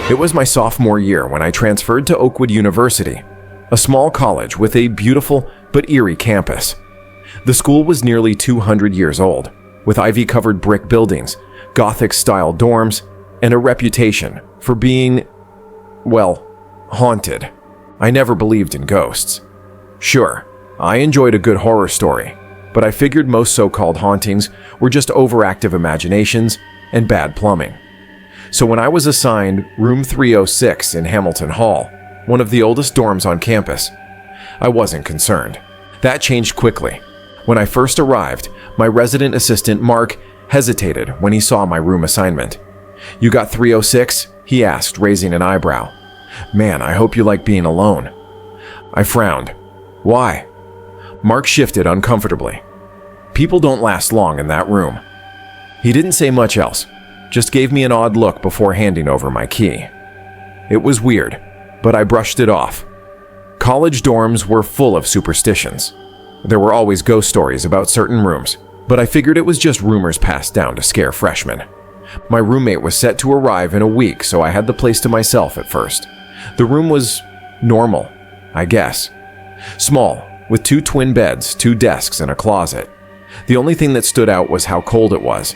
It was my sophomore year when I transferred to Oakwood University, a small college with a beautiful but eerie campus. The school was nearly 200 years old, with ivy-covered brick buildings, Gothic-style dorms, and a reputation for being, well, haunted. I never believed in ghosts. Sure, I enjoyed a good horror story, but I figured most so-called hauntings were just overactive imaginations and bad plumbing. So when I was assigned room 306 in Hamilton Hall, one of the oldest dorms on campus, I wasn't concerned. That changed quickly. When I first arrived, my resident assistant Mark hesitated when he saw my room assignment. "You got 306?" he asked, raising an eyebrow. "Man, I hope you like being alone." I frowned. "Why?" Mark shifted uncomfortably. "People don't last long in that room." He didn't say much else, just gave me an odd look before handing over my key. It was weird, but I brushed it off. College dorms were full of superstitions. There were always ghost stories about certain rooms, but I figured it was just rumors passed down to scare freshmen. My roommate was set to arrive in a week, so I had the place to myself at first. The room was normal, I guess. Small, with 2 twin beds, 2 desks, and a closet. The only thing that stood out was how cold it was.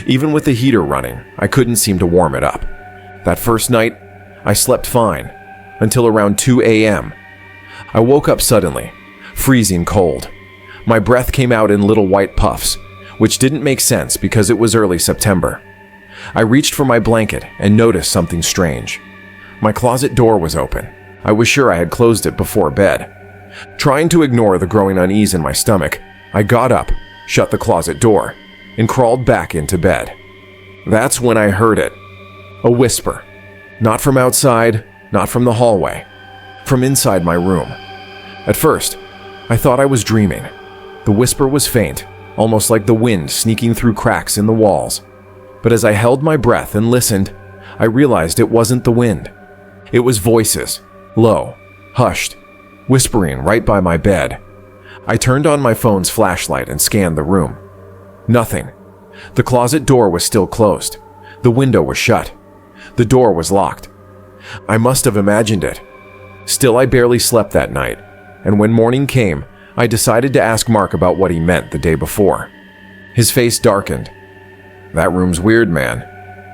Even with the heater running, I couldn't seem to warm it up. That first night, I slept fine, until around 2 a.m. I woke up suddenly, freezing cold. My breath came out in little white puffs, which didn't make sense because it was early September. I reached for my blanket and noticed something strange. My closet door was open. I was sure I had closed it before bed. Trying to ignore the growing unease in my stomach, I got up, shut the closet door, and crawled back into bed. That's when I heard it. A whisper. Not from outside, not from the hallway. From inside my room. At first, I thought I was dreaming. The whisper was faint, almost like the wind sneaking through cracks in the walls. But as I held my breath and listened, I realized it wasn't the wind. It was voices, low, hushed, whispering right by my bed. I turned on my phone's flashlight and scanned the room. Nothing. The closet door was still closed. The window was shut. The door was locked. I must have imagined it. Still, I barely slept that night, and when morning came, I decided to ask Mark about what he meant the day before. His face darkened. "That room's weird, man.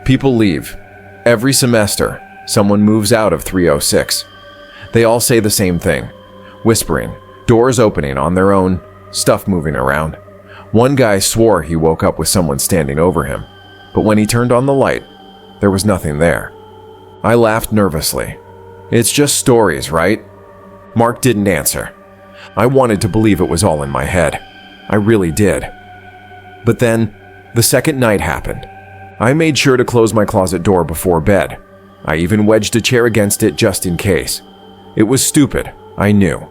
People leave. Every semester, someone moves out of 306. They all say the same thing. Whispering, doors opening on their own, stuff moving around. One guy swore he woke up with someone standing over him, but when he turned on the light, there was nothing there." I laughed nervously. "It's just stories, right?" Mark didn't answer. I wanted to believe it was all in my head. I really did. But then, the second night happened. I made sure to close my closet door before bed. I even wedged a chair against it just in case. It was stupid, I knew,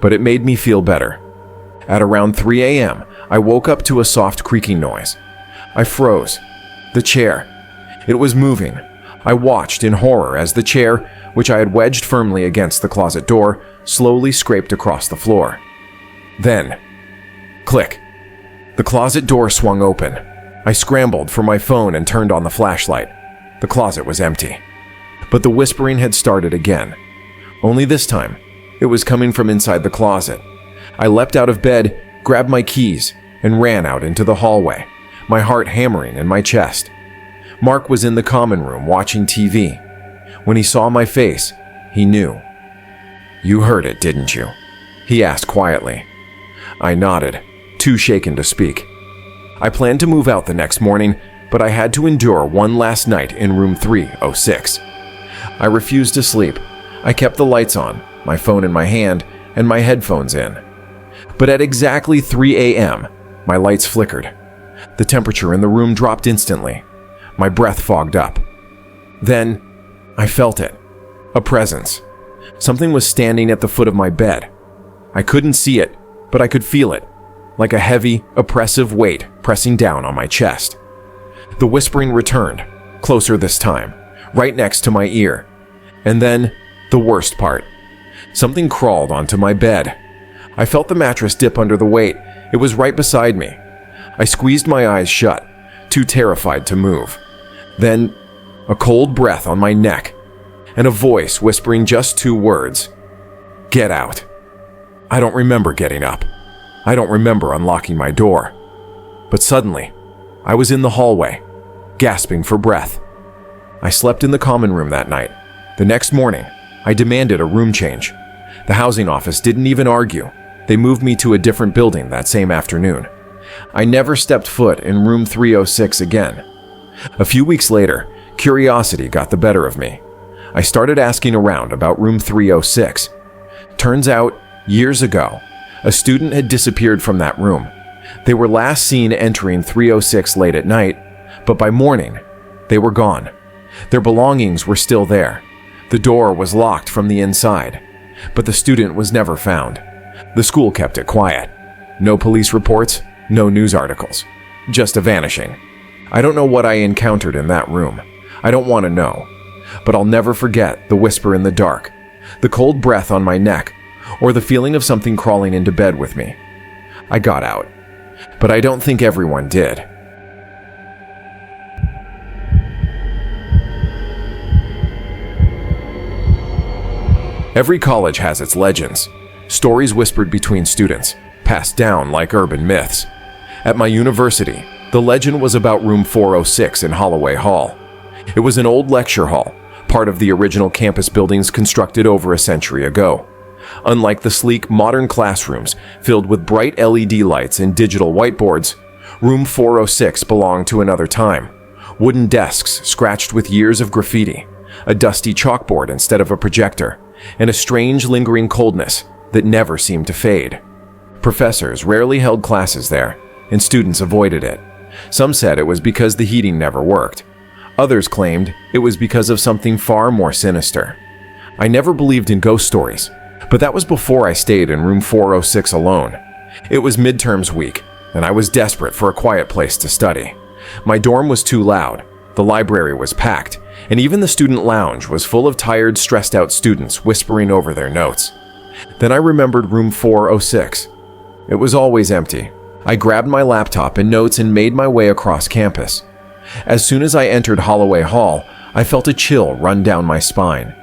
but it made me feel better. At around 3 a.m., I woke up to a soft creaking noise. I froze. The chair. It was moving. I watched in horror as the chair, which I had wedged firmly against the closet door, slowly scraped across the floor. Then, click. The closet door swung open. I scrambled for my phone and turned on the flashlight. The closet was empty. But the whispering had started again. Only this time, it was coming from inside the closet. I leapt out of bed, grabbed my keys, and ran out into the hallway, my heart hammering in my chest. Mark was in the common room watching TV. When he saw my face, he knew. "You heard it, didn't you?" he asked quietly. I nodded, too shaken to speak. I planned to move out the next morning, but I had to endure one last night in room 306. I refused to sleep. I kept the lights on, my phone in my hand, and my headphones in. But at exactly 3 a.m., my lights flickered. The temperature in the room dropped instantly. My breath fogged up. Then, I felt it. A presence. Something was standing at the foot of my bed. I couldn't see it, but I could feel it, like a heavy, oppressive weight pressing down on my chest. The whispering returned, closer this time, right next to my ear. And then, the worst part. Something crawled onto my bed. I felt the mattress dip under the weight. It was right beside me. I squeezed my eyes shut, too terrified to move. Then, a cold breath on my neck, and a voice whispering just 2 words: "Get out." I don't remember getting up. I don't remember unlocking my door. But suddenly, I was in the hallway, gasping for breath. I slept in the common room that night. The next morning, I demanded a room change. The housing office didn't even argue. They moved me to a different building that same afternoon. I never stepped foot in room 306 again. A few weeks later, curiosity got the better of me. I started asking around about room 306. Turns out, years ago, a student had disappeared from that room. They were last seen entering 306 late at night, but by morning, they were gone. Their belongings were still there. The door was locked from the inside, but the student was never found. The school kept it quiet. No police reports, no news articles, just a vanishing. I don't know what I encountered in that room. I don't want to know. But I'll never forget the whisper in the dark, the cold breath on my neck, or the feeling of something crawling into bed with me. I got out, but I don't think everyone did. Every college has its legends, stories whispered between students, passed down like urban myths. At my university, the legend was about room 406 in Holloway Hall. It was an old lecture hall, part of the original campus buildings constructed over a century ago. Unlike the sleek, modern classrooms filled with bright LED lights and digital whiteboards, room 406 belonged to another time. Wooden desks scratched with years of graffiti, a dusty chalkboard instead of a projector, and a strange, lingering coldness that never seemed to fade. Professors rarely held classes there, and students avoided it. Some said it was because the heating never worked. Others claimed it was because of something far more sinister. I never believed in ghost stories, but that was before I stayed in room 406 alone. It was midterms week, and I was desperate for a quiet place to study. My dorm was too loud, the library was packed, and even the student lounge was full of tired, stressed-out students whispering over their notes. Then I remembered room 406. It was always empty. I grabbed my laptop and notes and made my way across campus. As soon as I entered Holloway Hall, I felt a chill run down my spine.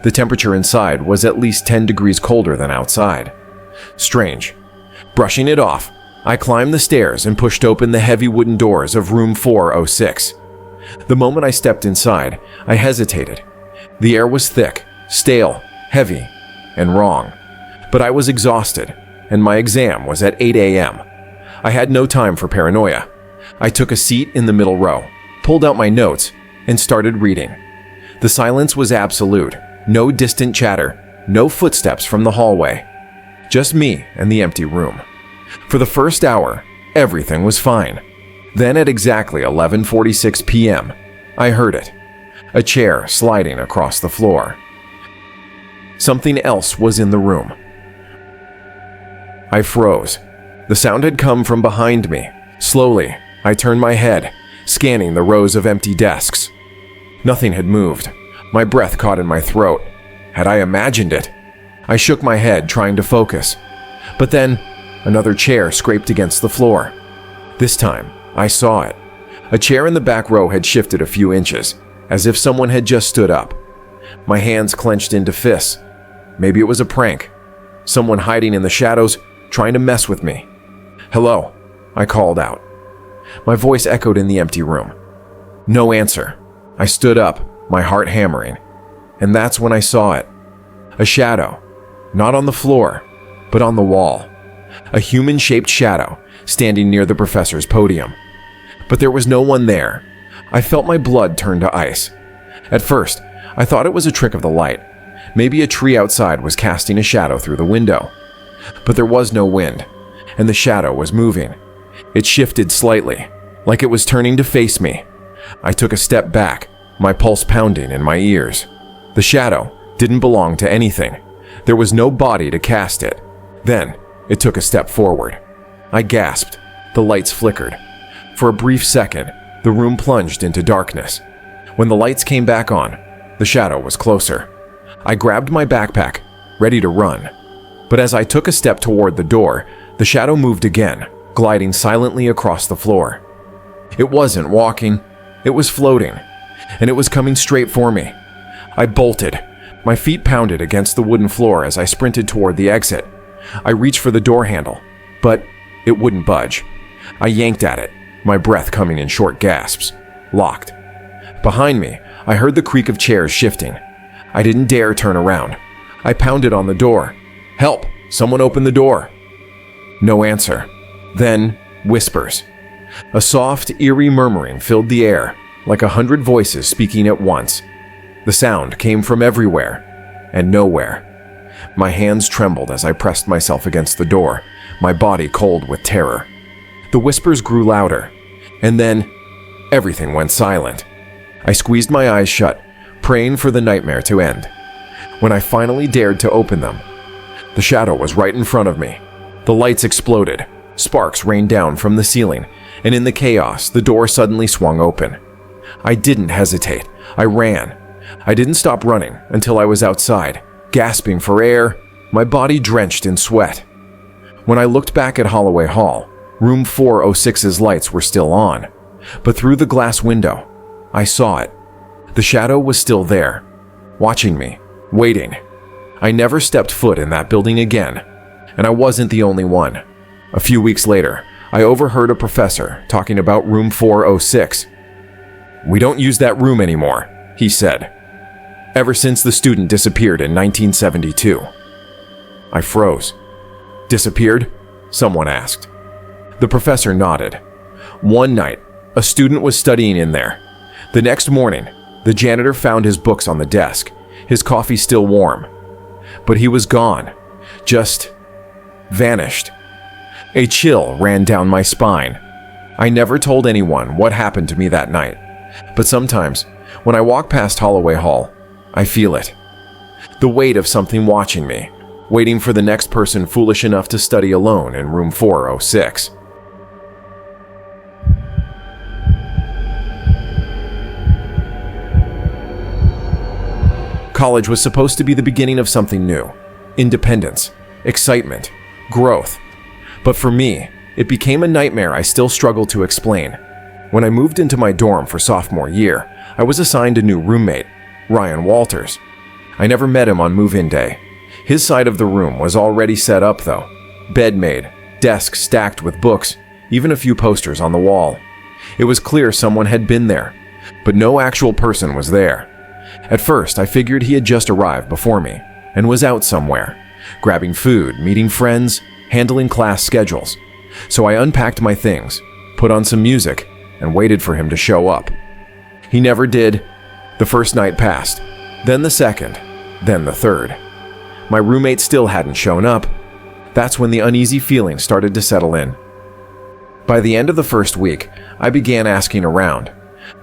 The temperature inside was at least 10 degrees colder than outside. Strange. Brushing it off, I climbed the stairs and pushed open the heavy wooden doors of room 406. The moment I stepped inside, I hesitated. The air was thick, stale, heavy, and wrong. But I was exhausted, and my exam was at 8 a.m. I had no time for paranoia. I took a seat in the middle row, pulled out my notes, and started reading. The silence was absolute. No distant chatter, no footsteps from the hallway. Just me and the empty room. For the first hour, everything was fine. Then at exactly 11:46 p.m., I heard it. A chair sliding across the floor. Something else was in the room. I froze. The sound had come from behind me. Slowly, I turned my head, scanning the rows of empty desks. Nothing had moved. My breath caught in my throat. Had I imagined it? I shook my head, trying to focus. But then, another chair scraped against the floor. This time, I saw it. A chair in the back row had shifted a few inches, as if someone had just stood up. My hands clenched into fists. Maybe it was a prank. Someone hiding in the shadows, trying to mess with me. "Hello," I called out. My voice echoed in the empty room. No answer. I stood up, my heart hammering. And that's when I saw it. A shadow. Not on the floor, but on the wall. A human-shaped shadow, standing near the professor's podium. But there was no one there. I felt my blood turn to ice. At first, I thought it was a trick of the light. Maybe a tree outside was casting a shadow through the window. But there was no wind, and the shadow was moving. It shifted slightly, like it was turning to face me. I took a step back, my pulse pounding in my ears. The shadow didn't belong to anything. There was no body to cast it. Then, it took a step forward. I gasped. The lights flickered. For a brief second, the room plunged into darkness. When the lights came back on, the shadow was closer. I grabbed my backpack, ready to run. But as I took a step toward the door, the shadow moved again, gliding silently across the floor. It wasn't walking, it was floating, and it was coming straight for me. I bolted. My feet pounded against the wooden floor as I sprinted toward the exit. I reached for the door handle, but it wouldn't budge. I yanked at it, my breath coming in short gasps. Locked. Behind me, I heard the creak of chairs shifting. I didn't dare turn around. I pounded on the door. "Help! Someone open the door!" No answer. Then, whispers. A soft, eerie murmuring filled the air, like 100 voices speaking at once. The sound came from everywhere and nowhere. My hands trembled as I pressed myself against the door, my body cold with terror. The whispers grew louder, and then everything went silent. I squeezed my eyes shut, praying for the nightmare to end. When I finally dared to open them, the shadow was right in front of me. The lights exploded, sparks rained down from the ceiling, and in the chaos, the door suddenly swung open. I didn't hesitate. I ran. I didn't stop running until I was outside, gasping for air, my body drenched in sweat. When I looked back at Holloway Hall, room 406's lights were still on, but through the glass window, I saw it. The shadow was still there, watching me, waiting. I never stepped foot in that building again, and I wasn't the only one. A few weeks later, I overheard a professor talking about room 406. "We don't use that room anymore," he said. "Ever since the student disappeared in 1972. I froze. "Disappeared?" someone asked. The professor nodded. "One night, a student was studying in there. The next morning, the janitor found his books on the desk, his coffee still warm. But he was gone. Just vanished." A chill ran down my spine. I never told anyone what happened to me that night, but sometimes, when I walk past Holloway Hall, I feel it. The weight of something watching me, waiting for the next person foolish enough to study alone in room 406. College was supposed to be the beginning of something new. Independence, excitement, growth. But for me, it became a nightmare I still struggle to explain. When I moved into my dorm for sophomore year, I was assigned a new roommate, Ryan Walters. I never met him on move-in day. His side of the room was already set up though. Bed made, desk stacked with books, even a few posters on the wall. It was clear someone had been there, but no actual person was there. At first, I figured he had just arrived before me and was out somewhere, grabbing food, meeting friends, handling class schedules. So I unpacked my things, put on some music, and waited for him to show up. He never did. The first night passed, then the second, then the third. My roommate still hadn't shown up. That's when the uneasy feeling started to settle in. By the end of the first week, I began asking around.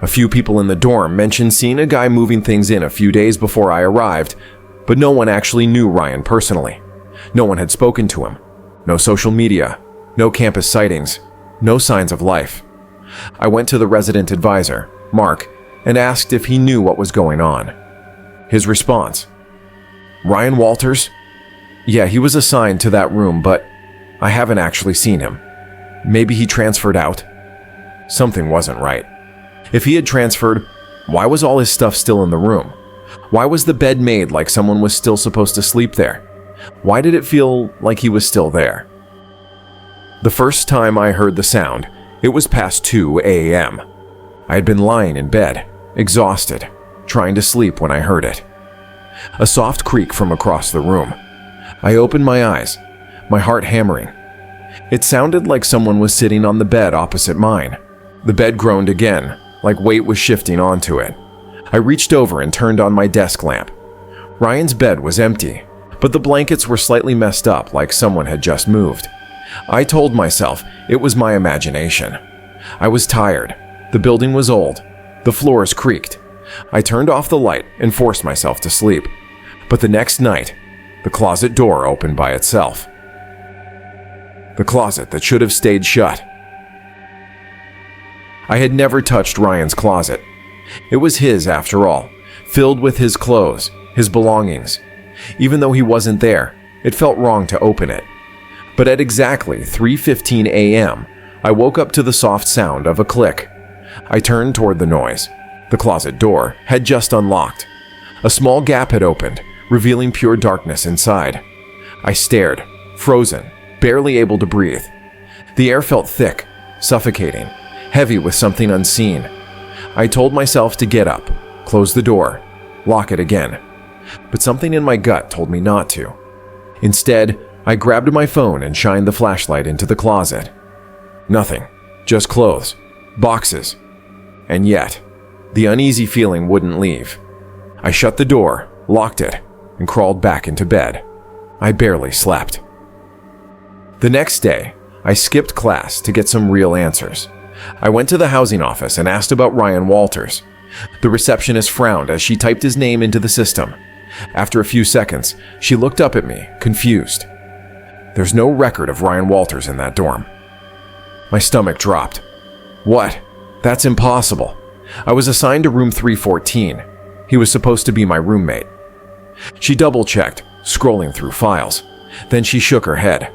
A few people in the dorm mentioned seeing a guy moving things in a few days before I arrived, but no one actually knew Ryan personally. No one had spoken to him. No social media, no campus sightings, no signs of life. I went to the resident advisor, Mark, and asked if he knew what was going on. His response: "Ryan Walters? Yeah, he was assigned to that room, but I haven't actually seen him. Maybe he transferred out." Something wasn't right. If he had transferred, why was all his stuff still in the room? Why was the bed made like someone was still supposed to sleep there? Why did it feel like he was still there? The first time I heard the sound, it was past 2 a.m. I had been lying in bed, exhausted, trying to sleep when I heard it. A soft creak from across the room. I opened my eyes, my heart hammering. It sounded like someone was sitting on the bed opposite mine. The bed groaned again, like weight was shifting onto it. I reached over and turned on my desk lamp. Ryan's bed was empty, but the blankets were slightly messed up like someone had just moved. I told myself it was my imagination. I was tired. The building was old. The floors creaked. I turned off the light and forced myself to sleep. But the next night, the closet door opened by itself. The closet that should have stayed shut. I had never touched Ryan's closet. It was his after all, filled with his clothes, his belongings. Even though he wasn't there, it felt wrong to open it. But at exactly 3:15 a.m., I woke up to the soft sound of a click. I turned toward the noise. The closet door had just unlocked. A small gap had opened, revealing pure darkness inside. I stared, frozen, barely able to breathe. The air felt thick, suffocating, heavy with something unseen. I told myself to get up, close the door, lock it again. But something in my gut told me not to. Instead, I grabbed my phone and shined the flashlight into the closet. Nothing, just clothes, boxes. And yet, the uneasy feeling wouldn't leave. I shut the door, locked it, and crawled back into bed. I barely slept. The next day, I skipped class to get some real answers. I went to the housing office and asked about Ryan Walters. The receptionist frowned as she typed his name into the system. After a few seconds, she looked up at me, confused. There's no record of Ryan Walters in that dorm. My stomach dropped. What? That's impossible. I was assigned to room 314. He was supposed to be my roommate. She double-checked, scrolling through files. Then she shook her head.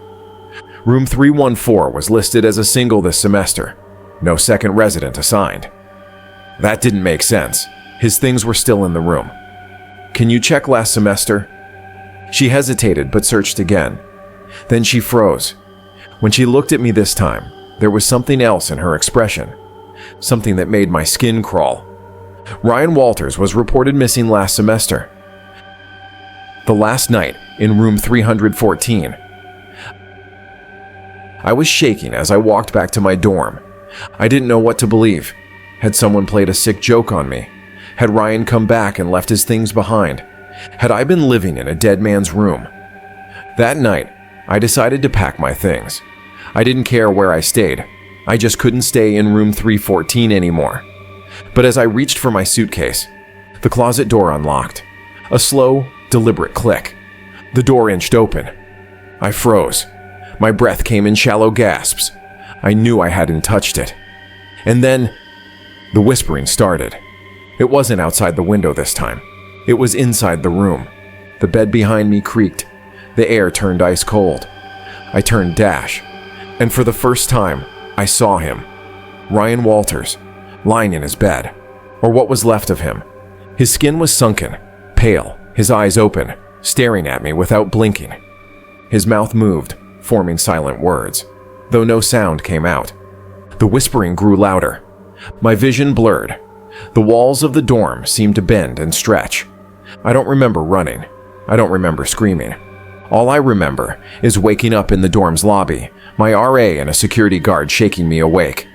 Room 314 was listed as a single this semester. No second resident assigned. That didn't make sense. His things were still in the room. Can you check last semester? She hesitated but searched again. Then she froze. When she looked at me this time, there was something else in her expression. Something that made my skin crawl. Ryan Walters was reported missing last semester. The last night in room 314. I was shaking as I walked back to my dorm. I didn't know what to believe. Had someone played a sick joke on me? Had Ryan come back and left his things behind? Had I been living in a dead man's room? That night, I decided to pack my things. I didn't care where I stayed. I just couldn't stay in room 314 anymore. But as I reached for my suitcase, the closet door unlocked. A slow, deliberate click. The door inched open. I froze. My breath came in shallow gasps. I knew I hadn't touched it. And then, the whispering started. It wasn't outside the window this time. It was inside the room. The bed behind me creaked. The air turned ice cold. I turned dash. And for the first time, I saw him. Ryan Walters, lying in his bed, or what was left of him. His skin was sunken, pale, his eyes open, staring at me without blinking. His mouth moved, forming silent words, though no sound came out. The whispering grew louder. My vision blurred. The walls of the dorm seemed to bend and stretch. I don't remember running. I don't remember screaming. All I remember is waking up in the dorm's lobby, my RA and a security guard shaking me awake.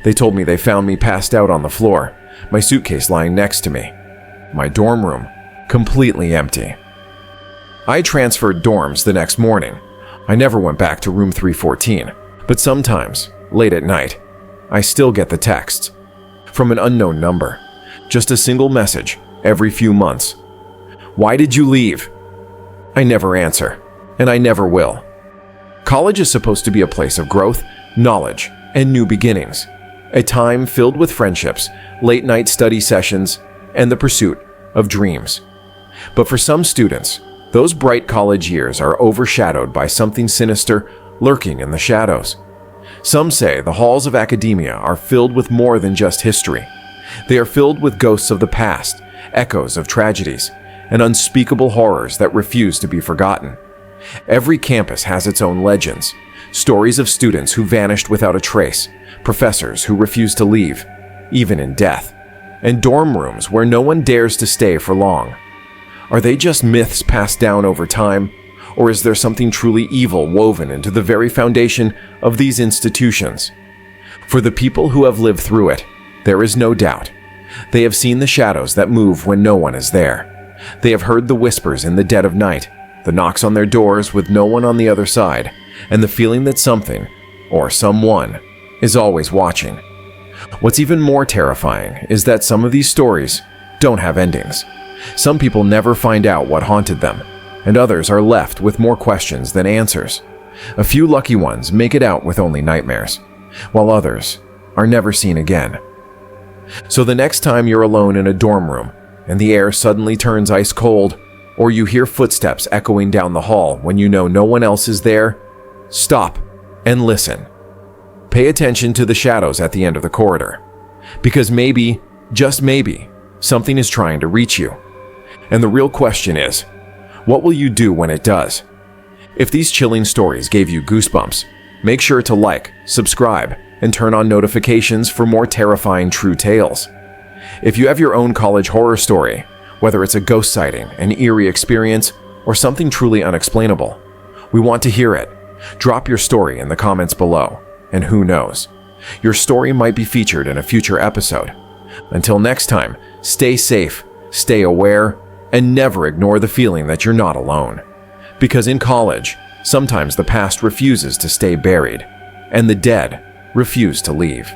They told me they found me passed out on the floor, my suitcase lying next to me. My dorm room, completely empty. I transferred dorms the next morning. I never went back to room 314, but sometimes, late at night, I still get the texts. From an unknown number. Just a single message, every few months. Why did you leave? I never answer, and I never will. College is supposed to be a place of growth, knowledge, and new beginnings. A time filled with friendships, late-night study sessions, and the pursuit of dreams. But for some students, those bright college years are overshadowed by something sinister lurking in the shadows. Some say the halls of academia are filled with more than just history. They are filled with ghosts of the past, echoes of tragedies, and unspeakable horrors that refuse to be forgotten. Every campus has its own legends, stories of students who vanished without a trace, professors who refused to leave, even in death, and dorm rooms where no one dares to stay for long. Are they just myths passed down over time, or is there something truly evil woven into the very foundation of these institutions? For the people who have lived through it, there is no doubt. They have seen the shadows that move when no one is there. They have heard the whispers in the dead of night, the knocks on their doors with no one on the other side, and the feeling that something, or someone, is always watching. What's even more terrifying is that some of these stories don't have endings. Some people never find out what haunted them, and others are left with more questions than answers. A few lucky ones make it out with only nightmares, while others are never seen again. So the next time you're alone in a dorm room, and the air suddenly turns ice cold, or you hear footsteps echoing down the hall when you know no one else is there, stop and listen. Pay attention to the shadows at the end of the corridor, because maybe, just maybe, something is trying to reach you. And the real question is, what will you do when it does? If these chilling stories gave you goosebumps, make sure to like, subscribe, and turn on notifications for more terrifying true tales. If you have your own college horror story, whether it's a ghost sighting, an eerie experience, or something truly unexplainable, we want to hear it. Drop your story in the comments below, and who knows, your story might be featured in a future episode. Until next time, stay safe, stay aware, and never ignore the feeling that you're not alone. Because in college, sometimes the past refuses to stay buried, and the dead refuse to leave.